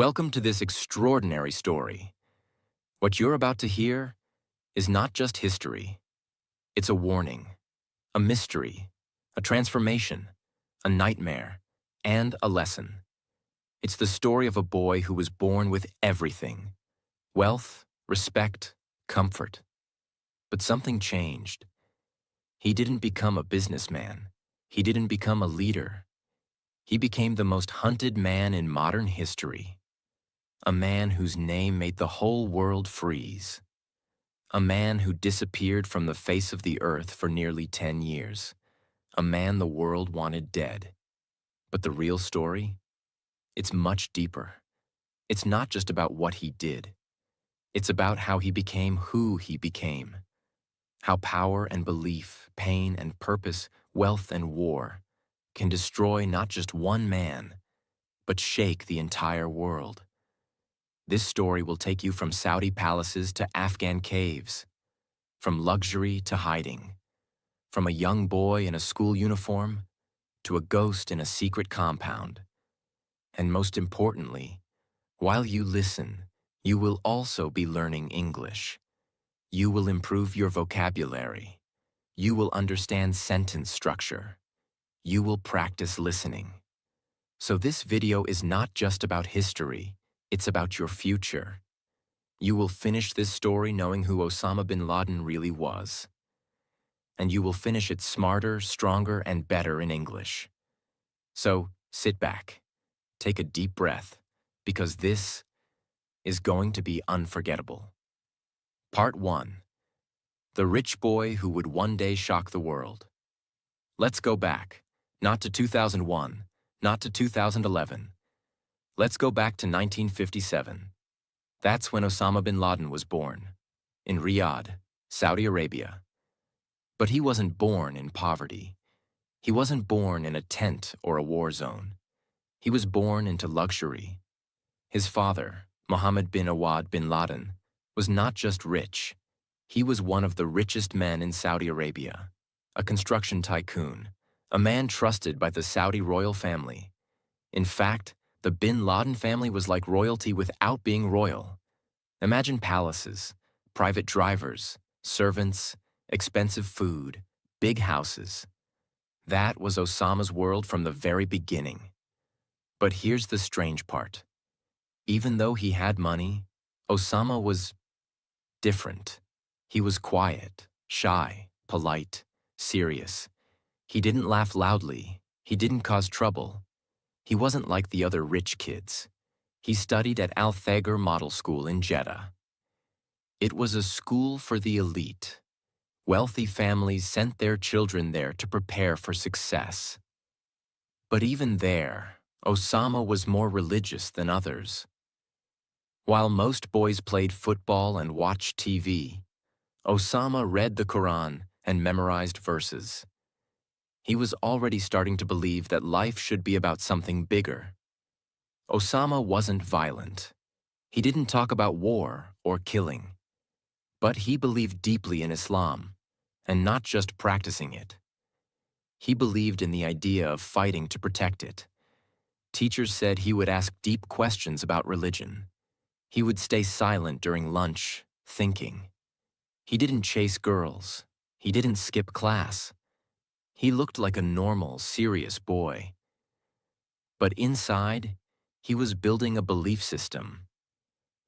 Welcome to this extraordinary story. What you're about to hear is not just history. It's a warning, a mystery, a transformation, a nightmare, and a lesson. It's the story of a boy who was born with everything: wealth, respect, comfort. But something changed. He didn't become a businessman. He didn't become a leader. He became the most hunted man in modern history. A man whose name made the whole world freeze. A man who disappeared from the face of the earth for nearly 10 years. A man the world wanted dead. But the real story? It's much deeper. It's not just about what he did. It's about how he became who he became. How power and belief, pain and purpose, wealth and war can destroy not just one man, but shake the entire world. This story will take you from Saudi palaces to Afghan caves, from luxury to hiding, from a young boy in a school uniform to a ghost in a secret compound. And most importantly, while you listen, you will also be learning English. You will improve your vocabulary. You will understand sentence structure. You will practice listening. So this video is not just about history. It's about your future. You will finish this story knowing who Osama bin Laden really was. And you will finish it smarter, stronger, and better in English. So sit back, take a deep breath, because this is going to be unforgettable. Part 1. The rich boy who would one day shock the world. Let's go back, not to 2001, not to 2011. Let's go back to 1957. That's when Osama bin Laden was born, in Riyadh, Saudi Arabia. But he wasn't born in poverty. He wasn't born in a tent or a war zone. He was born into luxury. His father, Mohammed bin Awad bin Laden, was not just rich. He was one of the richest men in Saudi Arabia, a construction tycoon, a man trusted by the Saudi royal family. In fact, the bin Laden family was like royalty without being royal. Imagine palaces, private drivers, servants, expensive food, big houses. That was Osama's world from the very beginning. But here's the strange part. Even though he had money, Osama was different. He was quiet, shy, polite, serious. He didn't laugh loudly. He didn't cause trouble. He wasn't like the other rich kids. He studied at Al Thager Model School in Jeddah. It was a school for the elite. Wealthy families sent their children there to prepare for success. But even there, Osama was more religious than others. While most boys played football and watched TV, Osama read the Quran and memorized verses. He was already starting to believe that life should be about something bigger. Osama wasn't violent. He didn't talk about war or killing. But he believed deeply in Islam, and not just practicing it. He believed in the idea of fighting to protect it. Teachers said he would ask deep questions about religion. He would stay silent during lunch, thinking. He didn't chase girls. He didn't skip class. He looked like a normal, serious boy. But inside, he was building a belief system.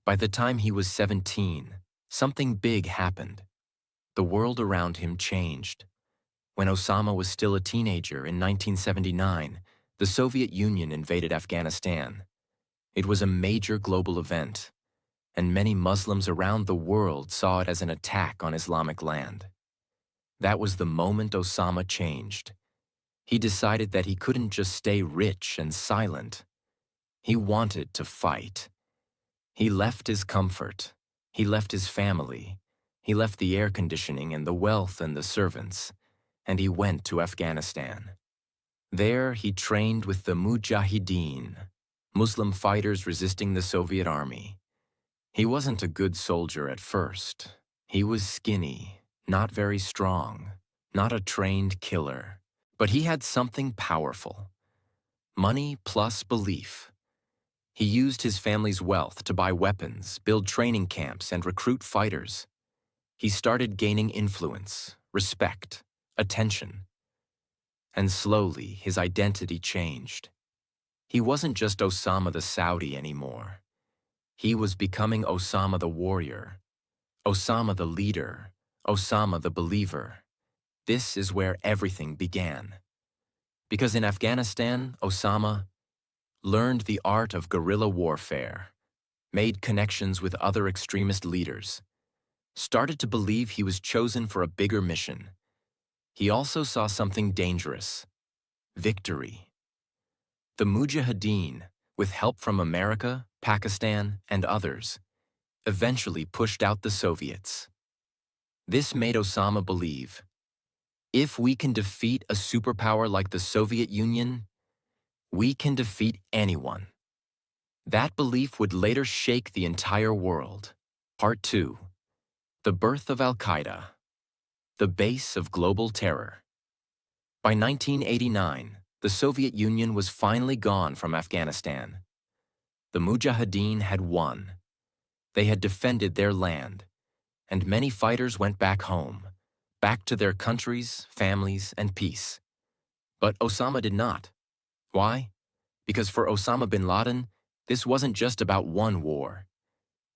By the time he was 17, something big happened. The world around him changed. When Osama was still a teenager in 1979, the Soviet Union invaded Afghanistan. It was a major global event, and many Muslims around the world saw it as an attack on Islamic land. That was the moment Osama changed. He decided that he couldn't just stay rich and silent. He wanted to fight. He left his comfort. He left his family. He left the air conditioning and the wealth and the servants, and he went to Afghanistan. There he trained with the Mujahideen, Muslim fighters resisting the Soviet army. He wasn't a good soldier at first. He was skinny, not very strong, not a trained killer. But he had something powerful: money plus belief. He used his family's wealth to buy weapons, build training camps, and recruit fighters. He started gaining influence, respect, attention. And slowly, his identity changed. He wasn't just Osama the Saudi anymore. He was becoming Osama the warrior, Osama the leader, Osama the believer. This is where everything began. Because in Afghanistan, Osama learned the art of guerrilla warfare, made connections with other extremist leaders, started to believe he was chosen for a bigger mission. He also saw something dangerous: victory. The Mujahideen, with help from America, Pakistan, and others, eventually pushed out the Soviets. This made Osama believe, if we can defeat a superpower like the Soviet Union, we can defeat anyone. That belief would later shake the entire world. Part 2. The birth of Al-Qaeda, the base of global terror. By 1989, the Soviet Union was finally gone from Afghanistan. The Mujahideen had won. They had defended their land, and many fighters went back home, back to their countries, families, and peace. But Osama did not. Why? Because for Osama bin Laden, this wasn't just about one war.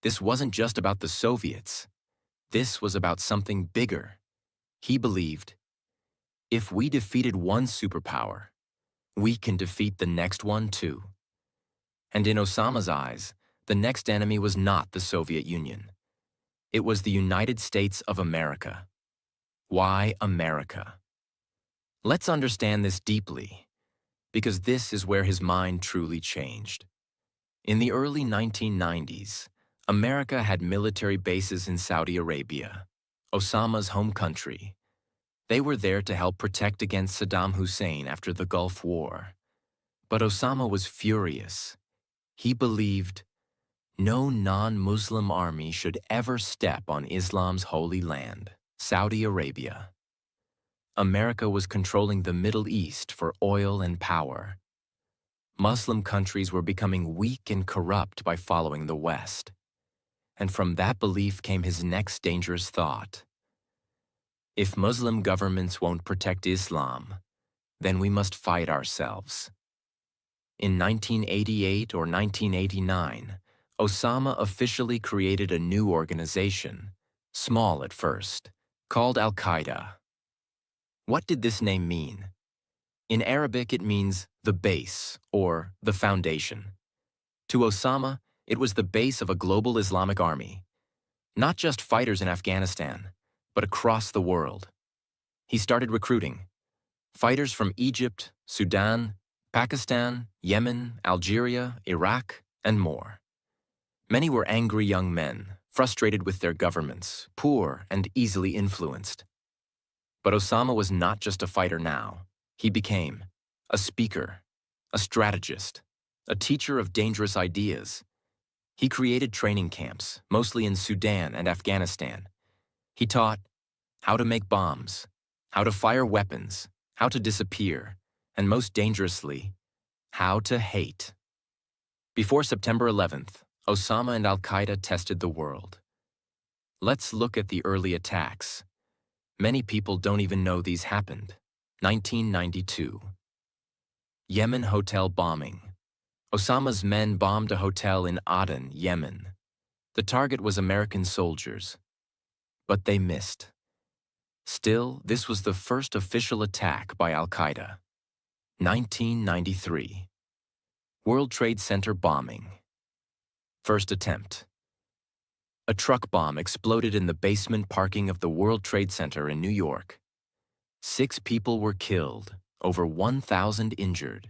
This wasn't just about the Soviets. This was about something bigger. He believed, if we defeated one superpower, we can defeat the next one too. And in Osama's eyes, the next enemy was not the Soviet Union. It was the United States of America. Why America? Let's understand this deeply, because this is where his mind truly changed. In the early 1990s, America had military bases in Saudi Arabia, Osama's home country. They were there to help protect against Saddam Hussein after the Gulf War. But Osama was furious. He believed no non-Muslim army should ever step on Islam's holy land, Saudi Arabia. America was controlling the Middle East for oil and power. Muslim countries were becoming weak and corrupt by following the West. And from that belief came his next dangerous thought. If Muslim governments won't protect Islam, then we must fight ourselves. In 1988 or 1989, Osama officially created a new organization, small at first, called Al-Qaeda. What did this name mean? In Arabic, it means the base or the foundation. To Osama, it was the base of a global Islamic army, not just fighters in Afghanistan, but across the world. He started recruiting fighters from Egypt, Sudan, Pakistan, Yemen, Algeria, Iraq, and more. Many were angry young men, frustrated with their governments, poor and easily influenced. But Osama was not just a fighter now. He became a speaker, a strategist, a teacher of dangerous ideas. He created training camps, mostly in Sudan and Afghanistan. He taught how to make bombs, how to fire weapons, how to disappear, and most dangerously, how to hate. Before September 11th, Osama and Al-Qaeda tested the world. Let's look at the early attacks. Many people don't even know these happened. 1992. Yemen hotel bombing. Osama's men bombed a hotel in Aden, Yemen. The target was American soldiers, but they missed. Still, this was the first official attack by Al-Qaeda. 1993. World Trade Center bombing. First attempt. A truck bomb exploded in the basement parking of the World Trade Center in New York. 6 people were killed, over 1,000 injured.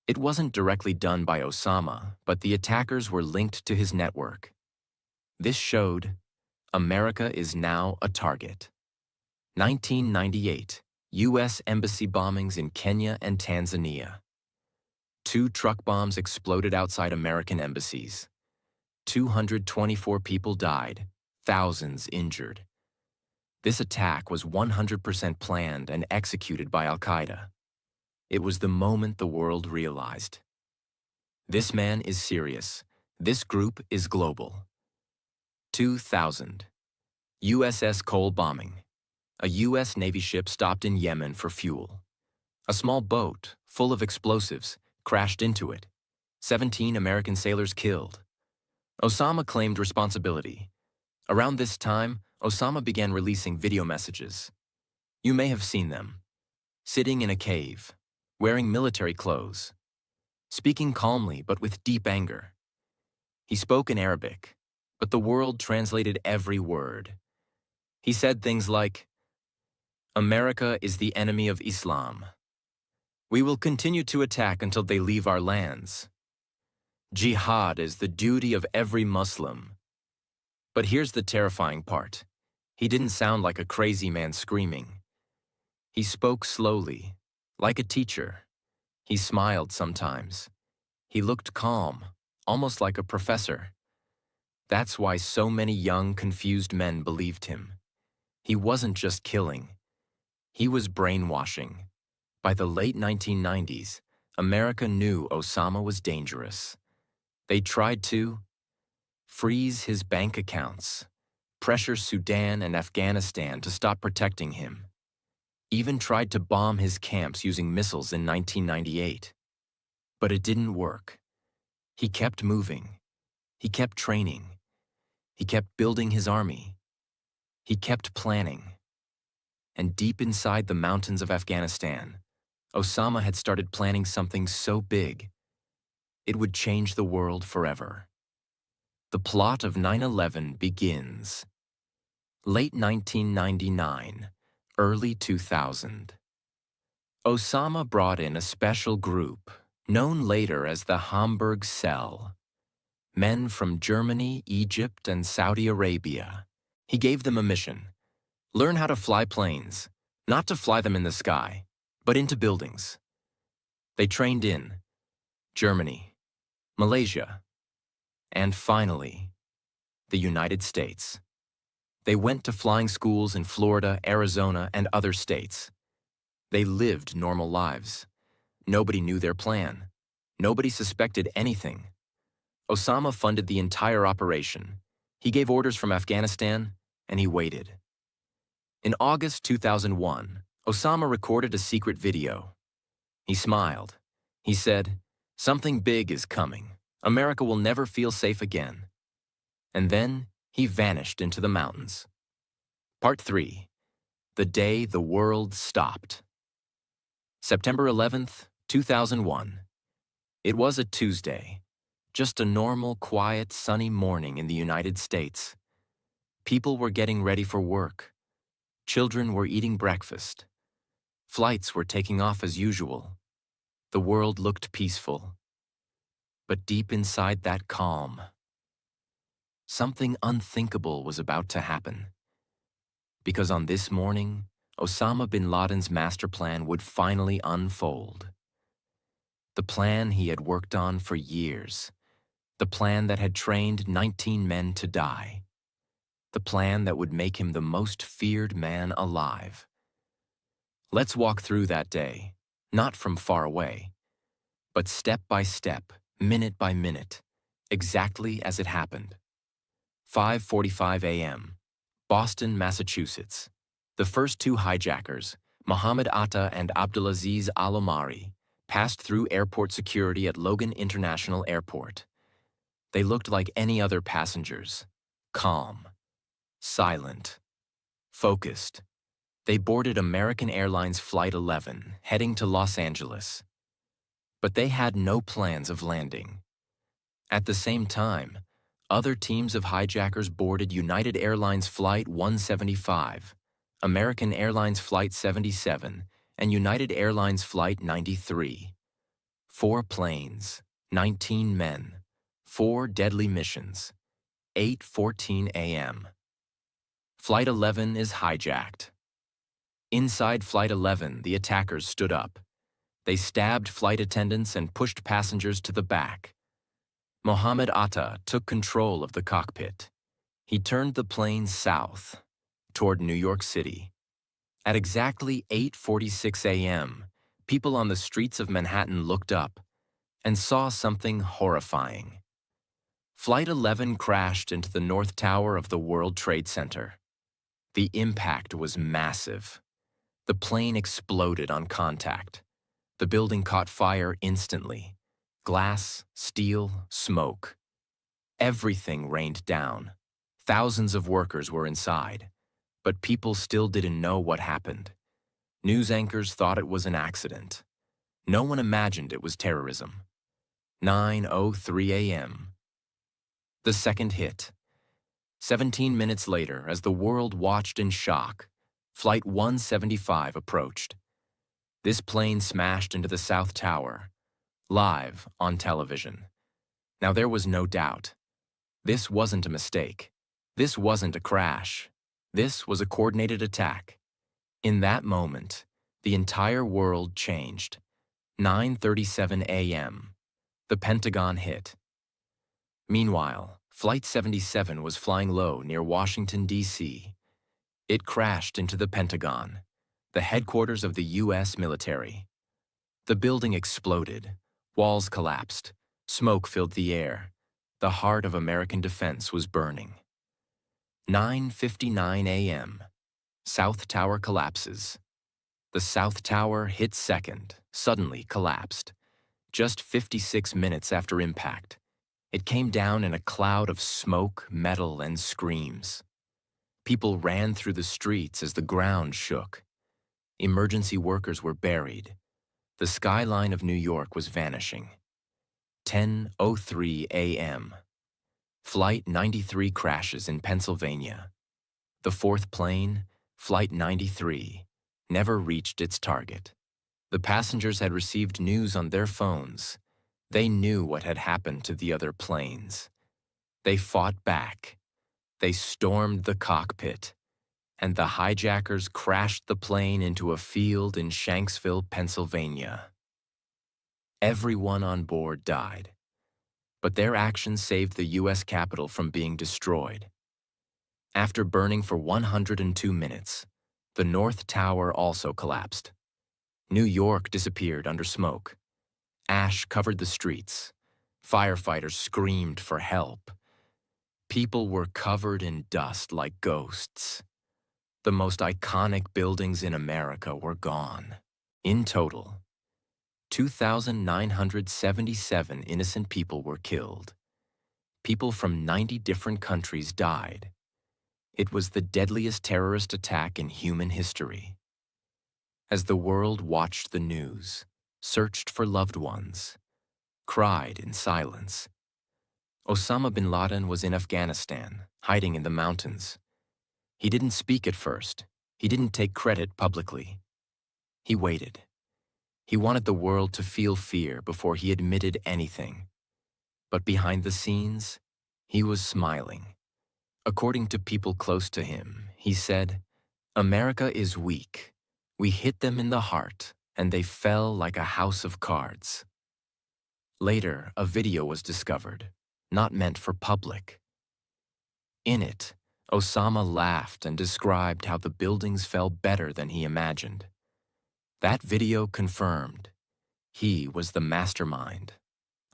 It wasn't directly done by Osama, but the attackers were linked to his network. This showed America is now a target. 1998. U.S. embassy bombings in Kenya and Tanzania. 2 truck bombs exploded outside American embassies. 224 people died, thousands injured. This attack was 100% planned and executed by Al-Qaeda. It was the moment the world realized This man is serious. This group is global. 2000. USS Cole bombing. A U.S. Navy ship stopped in Yemen for fuel. A small boat, full of explosives, crashed into it. 17 American sailors killed. Osama claimed responsibility. Around this time, Osama began releasing video messages. You may have seen them. Sitting in a cave, wearing military clothes, speaking calmly but with deep anger. He spoke in Arabic, but the world translated every word. He said things like, "America is the enemy of Islam. We will continue to attack until they leave our lands. Jihad is the duty of every Muslim." But here's the terrifying part. He didn't sound like a crazy man screaming. He spoke slowly, like a teacher. He smiled sometimes. He looked calm, almost like a professor. That's why so many young, confused men believed him. He wasn't just killing. He was brainwashing. By the late 1990s, America knew Osama was dangerous. They tried to freeze his bank accounts, pressure Sudan and Afghanistan to stop protecting him, even tried to bomb his camps using missiles in 1998. But it didn't work. He kept moving. He kept training. He kept building his army. He kept planning. And deep inside the mountains of Afghanistan, Osama had started planning something so big, it would change the world forever. The plot of 9/11 begins. Late 1999, early 2000. Osama brought in a special group, known later as the Hamburg Cell. Men from Germany, Egypt, and Saudi Arabia. He gave them a mission. Learn how to fly planes, not to fly them in the sky, but into buildings. They trained in Germany, Malaysia, and finally, the United States. They went to flying schools in Florida, Arizona, and other states. They lived normal lives. Nobody knew their plan. Nobody suspected anything. Osama funded the entire operation. He gave orders from Afghanistan, and he waited. In August 2001, Osama recorded a secret video. He smiled. He said, "Something big is coming. America will never feel safe again." And then he vanished into the mountains. Part 3. The day the world stopped. September 11th, 2001. It was a Tuesday. Just a normal, quiet, sunny morning in the United States. People were getting ready for work. Children were eating breakfast. Flights were taking off as usual. The world looked peaceful. But deep inside that calm, something unthinkable was about to happen. Because on this morning, Osama bin Laden's master plan would finally unfold. The plan he had worked on for years. The plan that had trained 19 men to die. The plan that would make him the most feared man alive. Let's walk through that day, not from far away, but step by step, minute by minute, exactly as it happened. 5:45 a.m., Boston, Massachusetts. The first two hijackers, Mohammed Atta and Abdulaziz Al-Omari, passed through airport security at Logan International Airport. They looked like any other passengers, calm, silent, focused. They boarded American Airlines Flight 11, heading to Los Angeles. But they had no plans of landing. At the same time, other teams of hijackers boarded United Airlines Flight 175, American Airlines Flight 77, and United Airlines Flight 93. 4 planes, 19 men, 4 deadly missions, 8:14 a.m. Flight 11 is hijacked. Inside Flight 11, the attackers stood up. They stabbed flight attendants and pushed passengers to the back. Mohammed Atta took control of the cockpit. He turned the plane south, toward New York City. At exactly 8:46 a.m., people on the streets of Manhattan looked up, and saw something horrifying. Flight 11 crashed into the North Tower of the World Trade Center. The impact was massive. The plane exploded on contact. The building caught fire instantly. Glass, steel, smoke. Everything rained down. Thousands of workers were inside, but people still didn't know what happened. News anchors thought it was an accident. No one imagined it was terrorism. 9:03 a.m. The second hit. 17 minutes later, as the world watched in shock, Flight 175 approached. This plane smashed into the South Tower, live on television. Now there was no doubt. This wasn't a mistake. This wasn't a crash. This was a coordinated attack. In that moment, the entire world changed. 9:37 a.m. The Pentagon hit. Meanwhile, Flight 77 was flying low near Washington, D.C. It crashed into the Pentagon, the headquarters of the U.S. military. The building exploded. Walls collapsed. Smoke filled the air. The heart of American defense was burning. 9:59 a.m. South Tower collapses. The South Tower hit second, suddenly collapsed. Just 56 minutes after impact, it came down in a cloud of smoke, metal, and screams. People ran through the streets as the ground shook. Emergency workers were buried. The skyline of New York was vanishing. 10:03 a.m. Flight 93 crashes in Pennsylvania. The fourth plane, Flight 93, never reached its target. The passengers had received news on their phones. They knew what had happened to the other planes. They fought back. They stormed the cockpit, and the hijackers crashed the plane into a field in Shanksville, Pennsylvania. Everyone on board died, but their actions saved the U.S. Capitol from being destroyed. After burning for 102 minutes, the North Tower also collapsed. New York disappeared under smoke. Ash covered the streets. Firefighters screamed for help. People were covered in dust like ghosts. The most iconic buildings in America were gone. In total, 2,977 innocent people were killed. People from 90 different countries died. It was the deadliest terrorist attack in human history. As the world watched the news, searched for loved ones, cried in silence, Osama bin Laden was in Afghanistan, hiding in the mountains. He didn't speak at first. He didn't take credit publicly. He waited. He wanted the world to feel fear before he admitted anything. But behind the scenes, he was smiling. According to people close to him, he said, "America is weak. We hit them in the heart, and they fell like a house of cards." Later, a video was discovered, not meant for public. In it, Osama laughed and described how the buildings fell better than he imagined. That video confirmed he was the mastermind.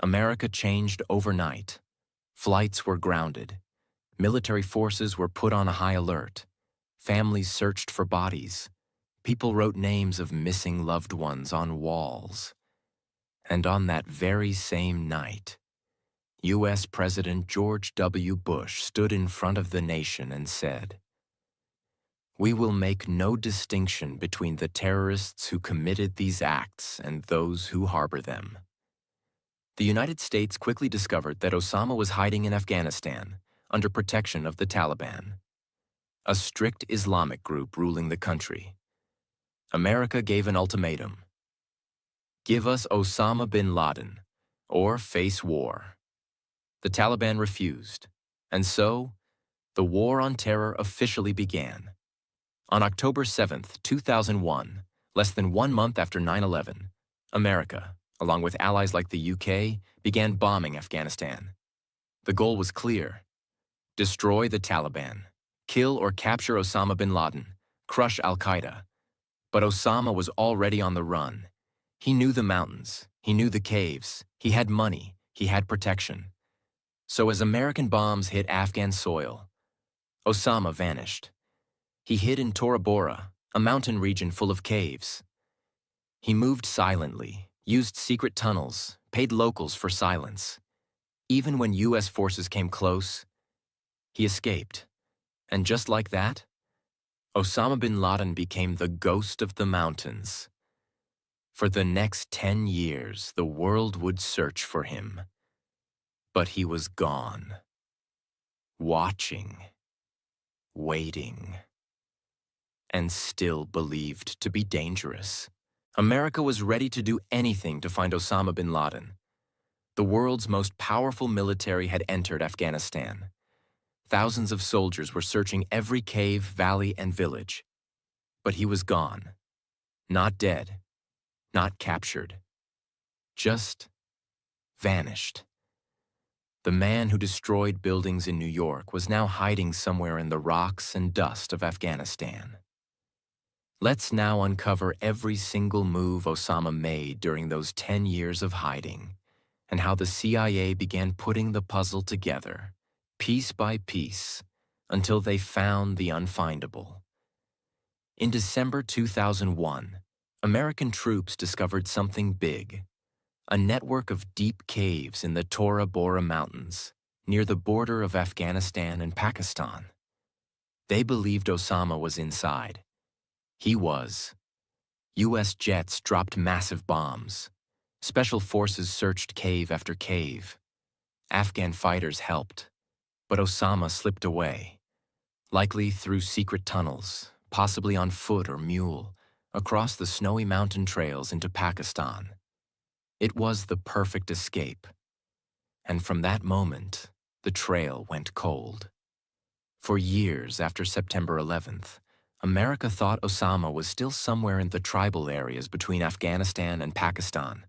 America changed overnight. Flights were grounded. Military forces were put on a high alert. Families searched for bodies. People wrote names of missing loved ones on walls. And on that very same night, U.S. President George W. Bush stood in front of the nation and said, "We will make no distinction between the terrorists who committed these acts and those who harbor them." The United States quickly discovered that Osama was hiding in Afghanistan under protection of the Taliban, a strict Islamic group ruling the country. America gave an ultimatum: give us Osama bin Laden, or face war. The Taliban refused, and so the War on Terror officially began. On October 7, 2001, less than 1 month after 9/11, America, along with allies like the UK, began bombing Afghanistan. The goal was clear: destroy the Taliban, kill or capture Osama bin Laden, crush al-Qaeda. But Osama was already on the run. He knew the mountains. He knew the caves, he had money, he had protection. So as American bombs hit Afghan soil, Osama vanished. He hid in Tora Bora, a mountain region full of caves. He moved silently, used secret tunnels, paid locals for silence. Even when US forces came close, he escaped. And just like that, Osama bin Laden became the ghost of the mountains. For the next 10 years, the world would search for him. But he was gone. Watching. Waiting. And still believed to be dangerous. America was ready to do anything to find Osama bin Laden. The world's most powerful military had entered Afghanistan. Thousands of soldiers were searching every cave, valley, and village. But he was gone. Not dead. Not captured. Just vanished. The man who destroyed buildings in New York was now hiding somewhere in the rocks and dust of Afghanistan. Let's now uncover every single move Osama made during those 10 years of hiding, and how the CIA began putting the puzzle together, piece by piece, until they found the unfindable. In December 2001, American troops discovered something big, a network of deep caves in the Tora Bora Mountains, near the border of Afghanistan and Pakistan. They believed Osama was inside. He was. US jets dropped massive bombs. Special forces searched cave after cave. Afghan fighters helped, but Osama slipped away, likely through secret tunnels, possibly on foot or mule, across the snowy mountain trails into Pakistan. It was the perfect escape. And from that moment, the trail went cold. For years after September 11th, America thought Osama was still somewhere in the tribal areas between Afghanistan and Pakistan.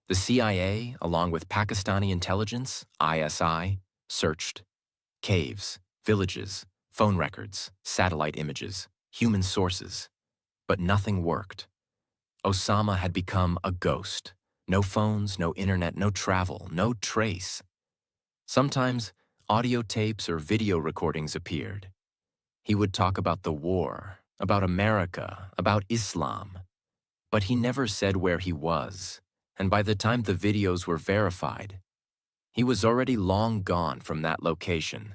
The CIA, along with Pakistani intelligence, ISI, searched caves, villages, phone records, satellite images, human sources. But nothing worked. Osama had become a ghost. No phones, no internet, no travel, no trace. Sometimes audio tapes or video recordings appeared. He would talk about the war, about America, about Islam. But he never said where he was, and by the time the videos were verified, he was already long gone from that location.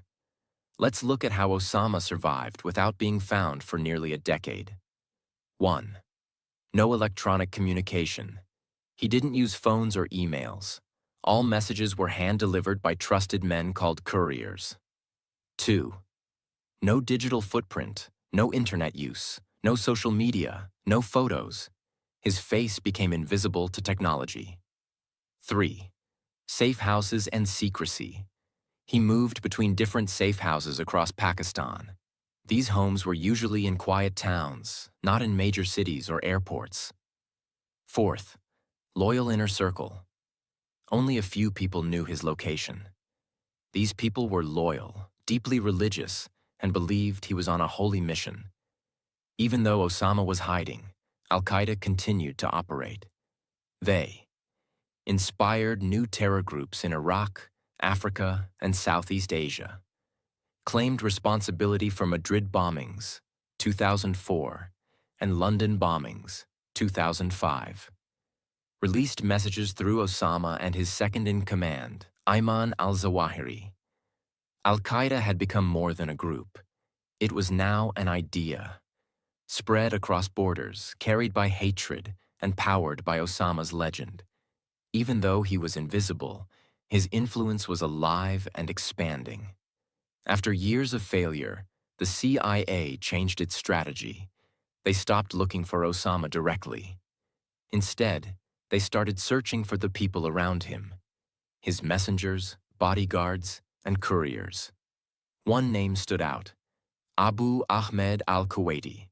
Let's look at how Osama survived without being found for nearly a decade. 1. No electronic communication. He didn't use phones or emails. All messages were hand-delivered by trusted men called couriers. 2. No digital footprint, no internet use, no social media, no photos. His face became invisible to technology. 3. Safe houses and secrecy. He moved between different safe houses across Pakistan. These homes were usually in quiet towns, not in major cities or airports. 4th, loyal inner circle. Only a few people knew his location. These people were loyal, deeply religious, and believed he was on a holy mission. Even though Osama was hiding, Al-Qaeda continued to operate. They inspired new terror groups in Iraq, Africa, and Southeast Asia, claimed responsibility for Madrid bombings, 2004, and London bombings, 2005, released messages through Osama and his second-in-command, Ayman al-Zawahiri. Al-Qaeda had become more than a group. It was now an idea, spread across borders, carried by hatred, and powered by Osama's legend. Even though he was invisible, his influence was alive and expanding. After years of failure, the CIA changed its strategy. They stopped looking for Osama directly. Instead, they started searching for the people around him, his messengers, bodyguards, and couriers. One name stood out: Abu Ahmed al-Kuwaiti.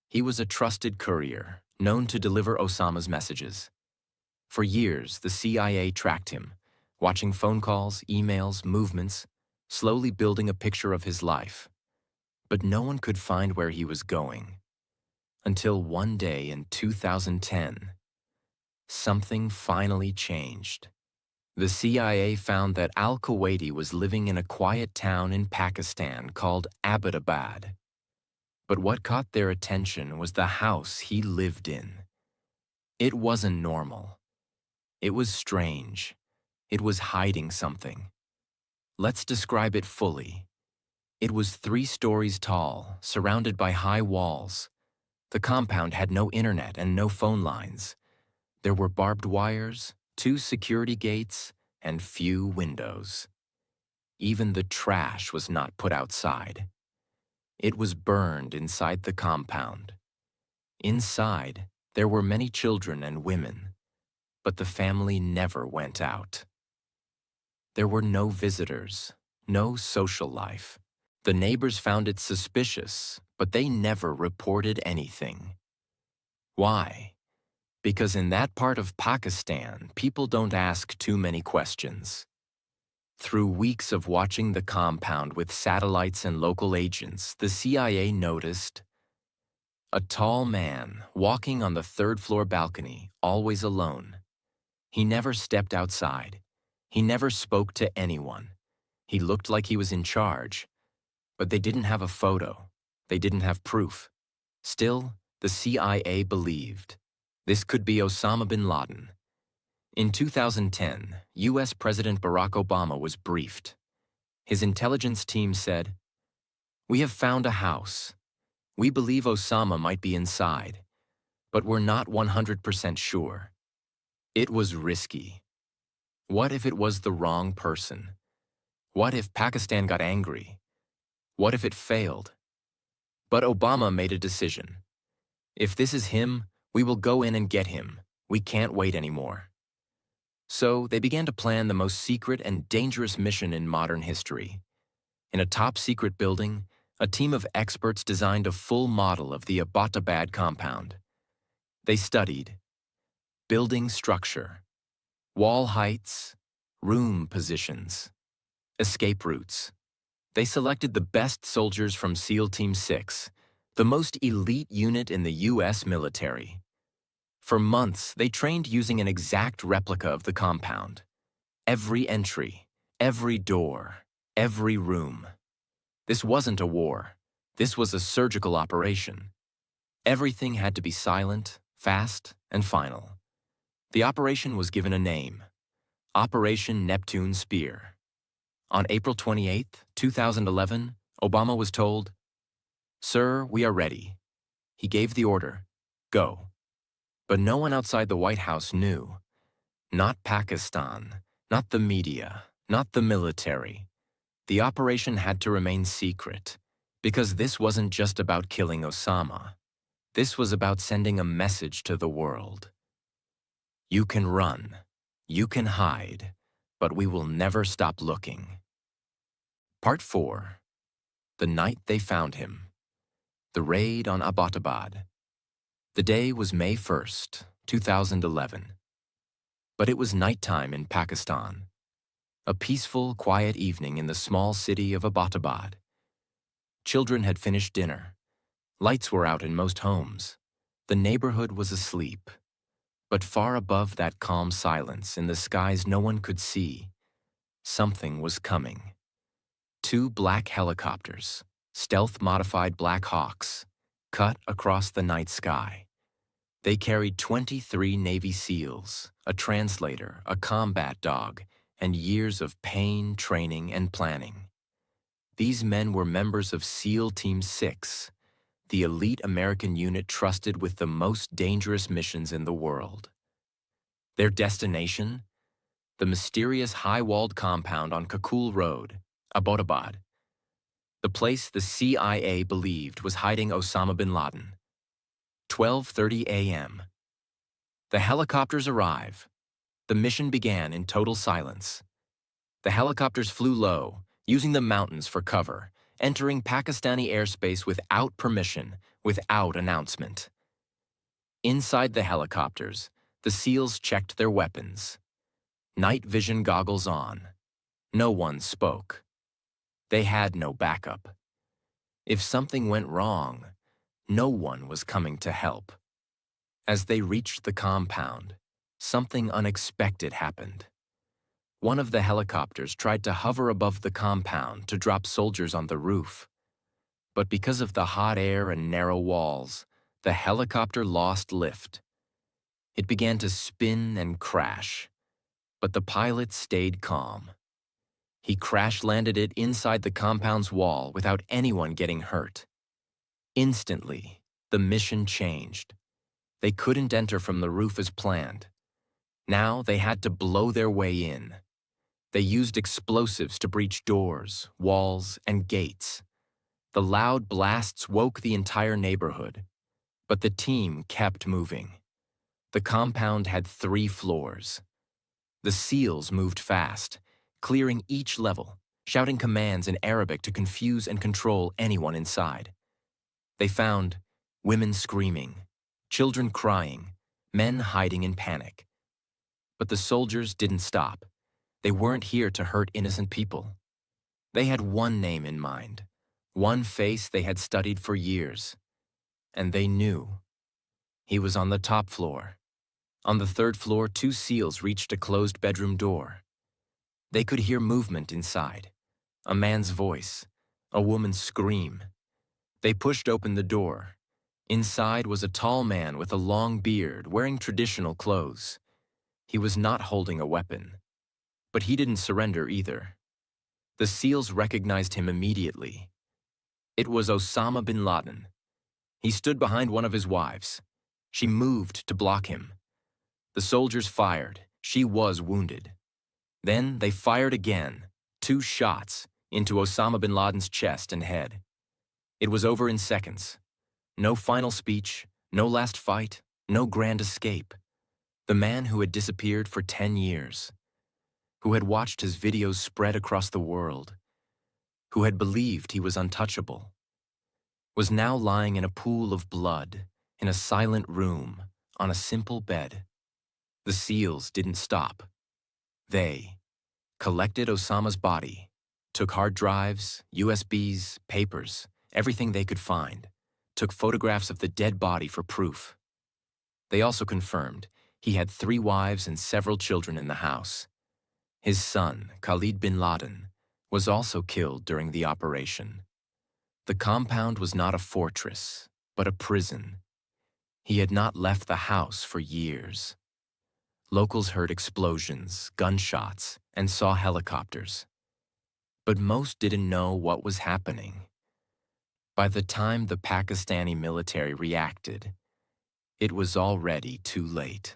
He was a trusted courier, known to deliver Osama's messages. For years, the CIA tracked him, watching phone calls, emails, movements, slowly building a picture of his life. But no one could find where he was going. Until one day in 2010, something finally changed. The CIA found that al-Kuwaiti was living in a quiet town in Pakistan called Abbottabad. But what caught their attention was the house he lived in. It wasn't normal. It was strange. It was hiding something. Let's describe it fully. It was 3 stories tall, surrounded by high walls. The compound had no internet and no phone lines. There were barbed wires, 2 security gates, and few windows. Even the trash was not put outside. It was burned inside the compound. Inside, there were many children and women, but the family never went out. There were no visitors, no social life. The neighbors found it suspicious, but they never reported anything. Why? Because in that part of Pakistan, people don't ask too many questions. Through weeks of watching the compound with satellites and local agents, the CIA noticed a tall man walking on the 3rd-floor balcony, always alone. He never stepped outside. He never spoke to anyone. He looked like he was in charge, but they didn't have a photo. They didn't have proof. Still, the CIA believed this could be Osama bin Laden. In 2010, US President Barack Obama was briefed. His intelligence team said, "We have found a house. We believe Osama might be inside, but we're not 100% sure." It was risky. What if it was the wrong person? What if Pakistan got angry? What if it failed? But Obama made a decision. If this is him, we will go in and get him. We can't wait anymore. So they began to plan the most secret and dangerous mission in modern history. In a top-secret building, a team of experts designed a full model of the Abbottabad compound. They studied building structure, wall heights, room positions, escape routes. They selected the best soldiers from SEAL Team 6, the most elite unit in the US military. For months, they trained using an exact replica of the compound. Every entry, every door, every room. This wasn't a war. This was a surgical operation. Everything had to be silent, fast, and final. The operation was given a name: Operation Neptune Spear. On April 28, 2011, Obama was told, "Sir, we are ready." He gave the order, "Go." But no one outside the White House knew. Not Pakistan, not the media, not the military. The operation had to remain secret, because this wasn't just about killing Osama. This was about sending a message to the world. You can run, you can hide, but we will never stop looking. Part 4. The night they found him. The raid on Abbottabad. The day was May 1st, 2011. But it was nighttime in Pakistan. A peaceful, quiet evening in the small city of Abbottabad. Children had finished dinner. Lights were out in most homes. The neighborhood was asleep. But far above that calm silence, in the skies no one could see, something was coming. 2 black helicopters, stealth-modified Black Hawks, cut across the night sky. They carried 23 Navy SEALs, a translator, a combat dog, and years of pain, training, and planning. These men were members of SEAL Team 6, the elite American unit trusted with the most dangerous missions in the world. Their destination? The mysterious high-walled compound on Kakul Road, Abbottabad. The place the CIA believed was hiding Osama bin Laden. 12:30 a.m. The helicopters arrive. The mission began in total silence. The helicopters flew low, using the mountains for cover, entering Pakistani airspace without permission, without announcement. Inside the helicopters, the SEALs checked their weapons. Night vision goggles on. No one spoke. They had no backup. If something went wrong, no one was coming to help. As they reached the compound, something unexpected happened. One of the helicopters tried to hover above the compound to drop soldiers on the roof. But because of the hot air and narrow walls, the helicopter lost lift. It began to spin and crash, but the pilot stayed calm. He crash-landed it inside the compound's wall without anyone getting hurt. Instantly, the mission changed. They couldn't enter from the roof as planned. Now they had to blow their way in. They used explosives to breach doors, walls, and gates. The loud blasts woke the entire neighborhood, but the team kept moving. The compound had 3 floors. The SEALs moved fast, clearing each level, shouting commands in Arabic to confuse and control anyone inside. They found women screaming, children crying, men hiding in panic. But the soldiers didn't stop. They weren't here to hurt innocent people. They had one name in mind, one face they had studied for years. And they knew. He was on the top floor. On the 3rd floor, 2 SEALs reached a closed bedroom door. They could hear movement inside, a man's voice, a woman's scream. They pushed open the door. Inside was a tall man with a long beard, wearing traditional clothes. He was not holding a weapon, but he didn't surrender either. The SEALs recognized him immediately. It was Osama bin Laden. He stood behind one of his wives. She moved to block him. The soldiers fired. She was wounded. Then they fired again, 2 shots, into Osama bin Laden's chest and head. It was over in seconds. No final speech, no last fight, no grand escape. The man who had disappeared for 10 years, who had watched his videos spread across the world, who had believed he was untouchable, was now lying in a pool of blood, in a silent room, on a simple bed. The SEALs didn't stop. They collected Osama's body, took hard drives, USBs, papers, everything they could find, took photographs of the dead body for proof. They also confirmed he had 3 wives and several children in the house. His son, Khalid bin Laden, was also killed during the operation. The compound was not a fortress, but a prison. He had not left the house for years. Locals heard explosions, gunshots, and saw helicopters. But most didn't know what was happening. By the time the Pakistani military reacted, it was already too late.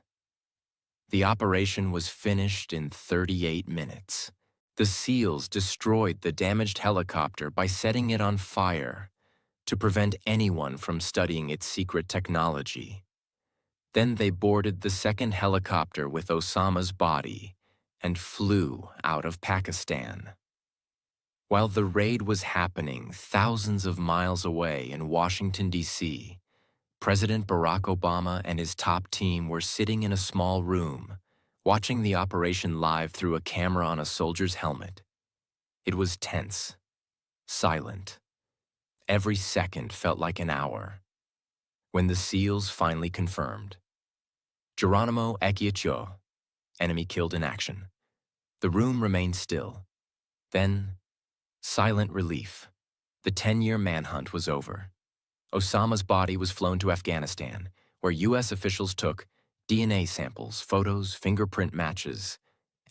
The operation was finished in 38 minutes. The SEALs destroyed the damaged helicopter by setting it on fire to prevent anyone from studying its secret technology. Then they boarded the 2nd helicopter with Osama's body and flew out of Pakistan. While the raid was happening thousands of miles away in Washington, D.C., President Barack Obama and his top team were sitting in a small room, watching the operation live through a camera on a soldier's helmet. It was tense, silent. Every second felt like an hour. When the SEALs finally confirmed, Geronimo Equiacho, enemy killed in action. The room remained still. Then, silent relief. The 10-year manhunt was over. Osama's body was flown to Afghanistan, where U.S. officials took DNA samples, photos, fingerprint matches.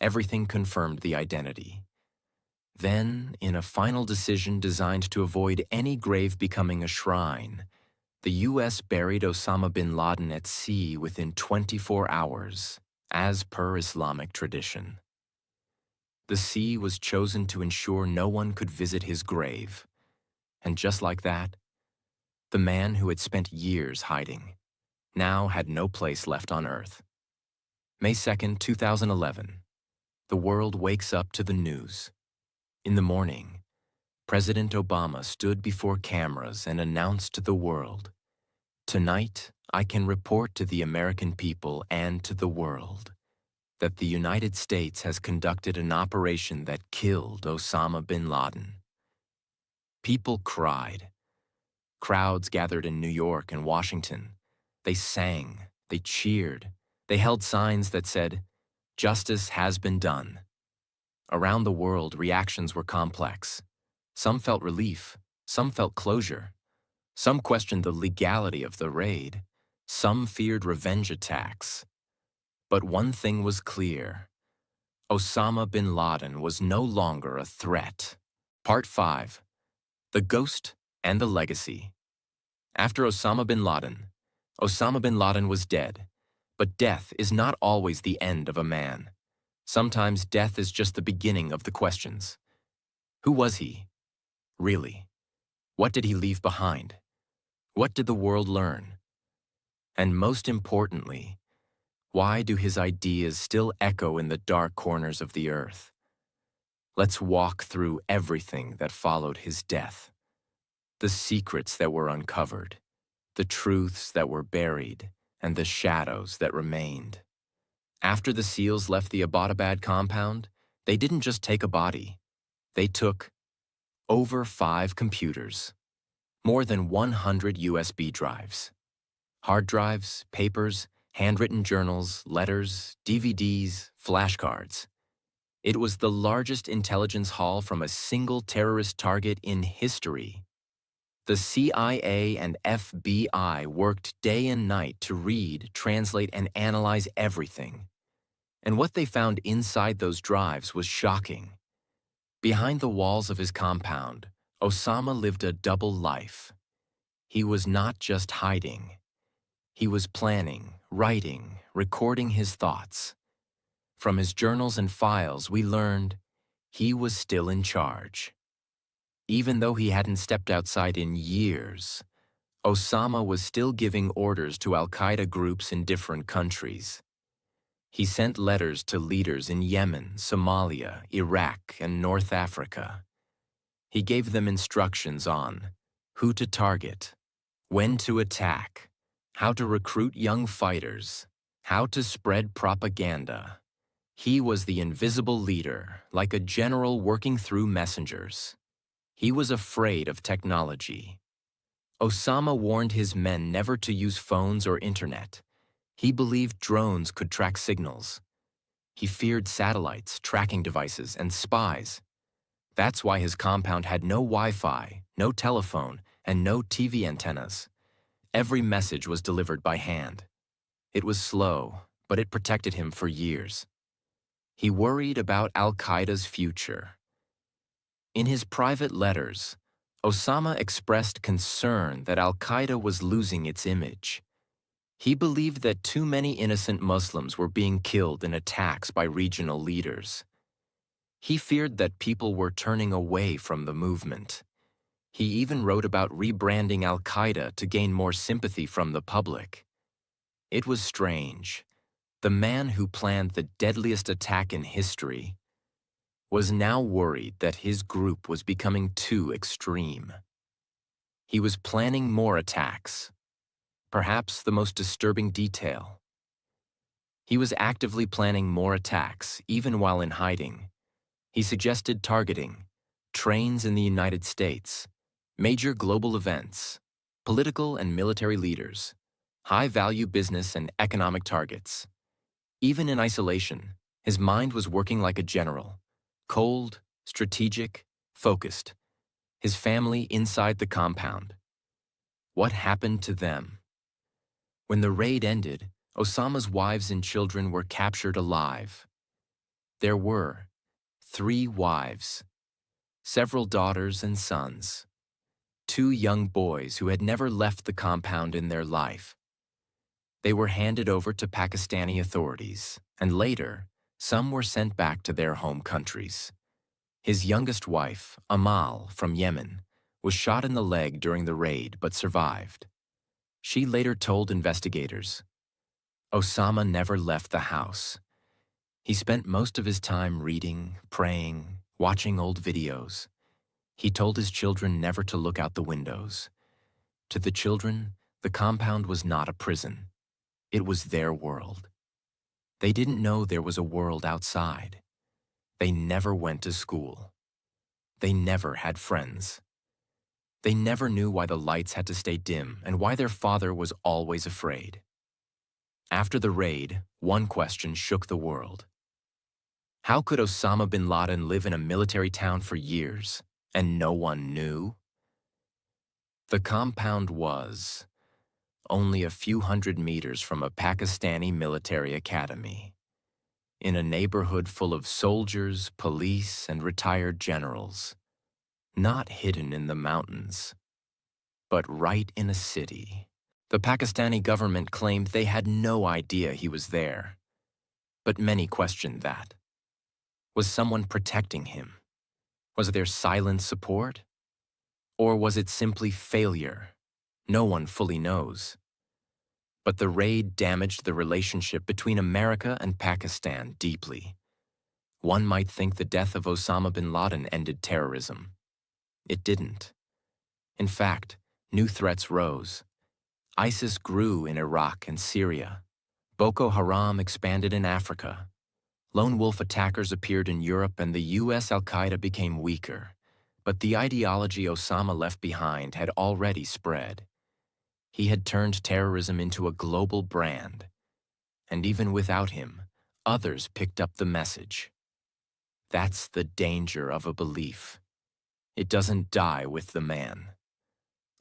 Everything confirmed the identity. Then, in a final decision designed to avoid any grave becoming a shrine, the U.S. buried Osama bin Laden at sea within 24 hours, as per Islamic tradition. The sea was chosen to ensure no one could visit his grave. And just like that, the man who had spent years hiding now had no place left on Earth. May 2nd, 2011. The world wakes up to the news. In the morning, President Obama stood before cameras and announced to the world, "Tonight, I can report to the American people and to the world that the United States has conducted an operation that killed Osama bin Laden." People cried. Crowds gathered in New York and Washington. They sang, they cheered, They held signs that said, "Justice has been done." Around the world, reactions were complex. Some felt relief, some felt closure. Some questioned the legality of the raid. Some feared revenge attacks. But one thing was clear. Osama bin Laden was no longer a threat. Part 5. The Ghost and the Legacy. After Osama bin Laden was dead. But death is not always the end of a man. Sometimes death is just the beginning of the questions. Who was he? Really? What did he leave behind? What did the world learn? And most importantly, why do his ideas still echo in the dark corners of the earth? Let's walk through everything that followed his death. The secrets that were uncovered, the truths that were buried, and the shadows that remained. After the SEALs left the Abbottabad compound, they didn't just take a body. They took over 5 computers, more than 100 USB drives, hard drives, papers, handwritten journals, letters, DVDs, flashcards. It was the largest intelligence haul from a single terrorist target in history. The CIA and FBI worked day and night to read, translate, and analyze everything. And what they found inside those drives was shocking. Behind the walls of his compound, Osama lived a double life. He was not just hiding. He was planning, writing, recording his thoughts. From his journals and files, we learned he was still in charge. Even though he hadn't stepped outside in years, Osama was still giving orders to al-Qaeda groups in different countries. He sent letters to leaders in Yemen, Somalia, Iraq, and North Africa. He gave them instructions on who to target, when to attack, how to recruit young fighters, how to spread propaganda. He was the invisible leader, like a general working through messengers. He was afraid of technology. Osama warned his men never to use phones or internet. He believed drones could track signals. He feared satellites, tracking devices, and spies. That's why his compound had no Wi-Fi, no telephone, and no TV antennas. Every message was delivered by hand. It was slow, but it protected him for years. He worried about al-Qaeda's future. In his private letters, Osama expressed concern that al-Qaeda was losing its image. He believed that too many innocent Muslims were being killed in attacks by regional leaders. He feared that people were turning away from the movement. He even wrote about rebranding al-Qaeda to gain more sympathy from the public. It was strange. The man who planned the deadliest attack in history was now worried that his group was becoming too extreme. He was planning more attacks. Perhaps the most disturbing detail. He was actively planning more attacks, even while in hiding. He suggested targeting trains in the United States, major global events, political and military leaders, high-value business and economic targets. Even in isolation, his mind was working like a general, cold, strategic, focused. His family inside the compound. What happened to them? When the raid ended, Osama's wives and children were captured alive. There were 3 wives, several daughters and sons, 2 young boys who had never left the compound in their life. They were handed over to Pakistani authorities, and later, some were sent back to their home countries. His youngest wife, Amal, from Yemen, was shot in the leg during the raid but survived. She later told investigators, Osama never left the house. He spent most of his time reading, praying, watching old videos. He told his children never to look out the windows. To the children, the compound was not a prison. It was their world. They didn't know there was a world outside. They never went to school. They never had friends. They never knew why the lights had to stay dim and why their father was always afraid. After the raid, one question shook the world. How could Osama bin Laden live in a military town for years, and no one knew? The compound was only a few hundred meters from a Pakistani military academy, in a neighborhood full of soldiers, police, and retired generals, not hidden in the mountains, but right in a city. The Pakistani government claimed they had no idea he was there, but many questioned that. Was someone protecting him? Was there silent support? Or was it simply failure? No one fully knows. But the raid damaged the relationship between America and Pakistan deeply. One might think the death of Osama bin Laden ended terrorism. It didn't. In fact, new threats rose. ISIS grew in Iraq and Syria. Boko Haram expanded in Africa. Lone wolf attackers appeared in Europe, and the U.S. Al-Qaeda became weaker. But the ideology Osama left behind had already spread. He had turned terrorism into a global brand. And even without him, others picked up the message. That's the danger of a belief. It doesn't die with the man.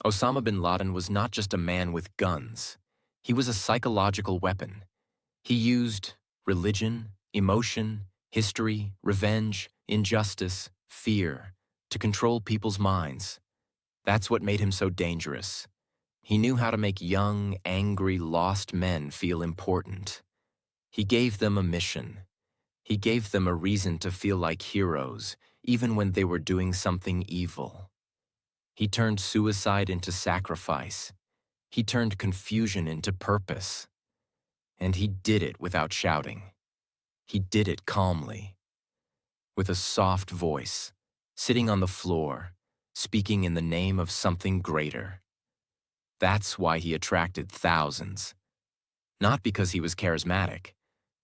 Osama bin Laden was not just a man with guns. He was a psychological weapon. He used religion, emotion, history, revenge, injustice, fear to control people's minds. That's what made him so dangerous. He knew how to make young, angry, lost men feel important. He gave them a mission. He gave them a reason to feel like heroes, even when they were doing something evil. He turned suicide into sacrifice. He turned confusion into purpose. And he did it without shouting. He did it calmly, with a soft voice, sitting on the floor, speaking in the name of something greater. That's why he attracted thousands. Not because he was charismatic,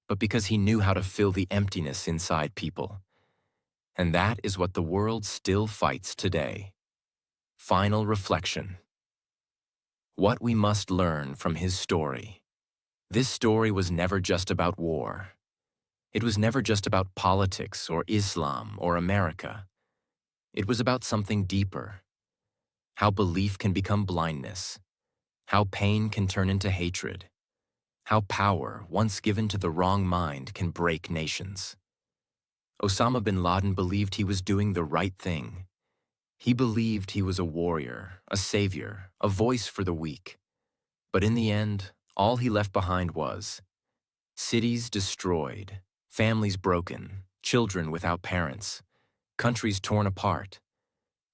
but because he knew how to fill the emptiness inside people. And that is what the world still fights today. Final reflection. What we must learn from his story. This story was never just about war. It was never just about politics or Islam or America. It was about something deeper. How belief can become blindness. How pain can turn into hatred. How power, once given to the wrong mind, can break nations. Osama bin Laden believed he was doing the right thing. He believed he was a warrior, a savior, a voice for the weak. But in the end, all he left behind was cities destroyed, families broken, children without parents, countries torn apart,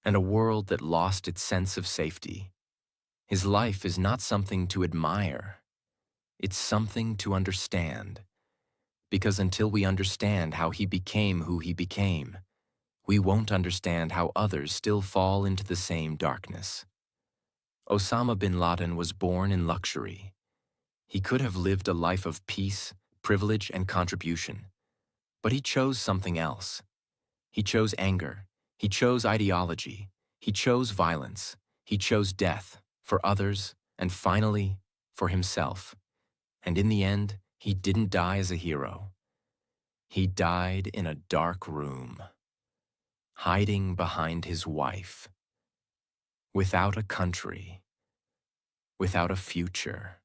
and a world that lost its sense of safety. His life is not something to admire. It's something to understand. Because until we understand how he became who he became, we won't understand how others still fall into the same darkness. Osama bin Laden was born in luxury. He could have lived a life of peace, privilege, and contribution. But he chose something else. He chose anger. He chose ideology. He chose violence. He chose death for others, and finally, for himself. And in the end, he didn't die as a hero. He died in a dark room, hiding behind his wife, without a country, without a future,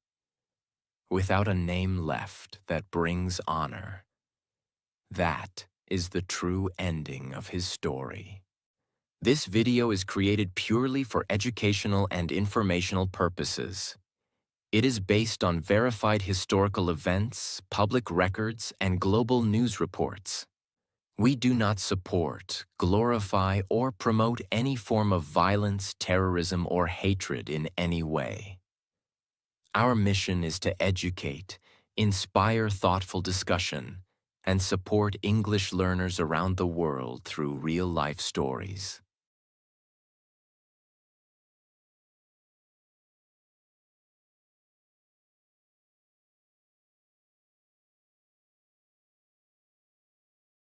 without a name left that brings honor. That is the true ending of his story. This video is created purely for educational and informational purposes. It is based on verified historical events, public records, and global news reports. We do not support, glorify, or promote any form of violence, terrorism, or hatred in any way. Our mission is to educate, inspire thoughtful discussion, and support English learners around the world through real-life stories.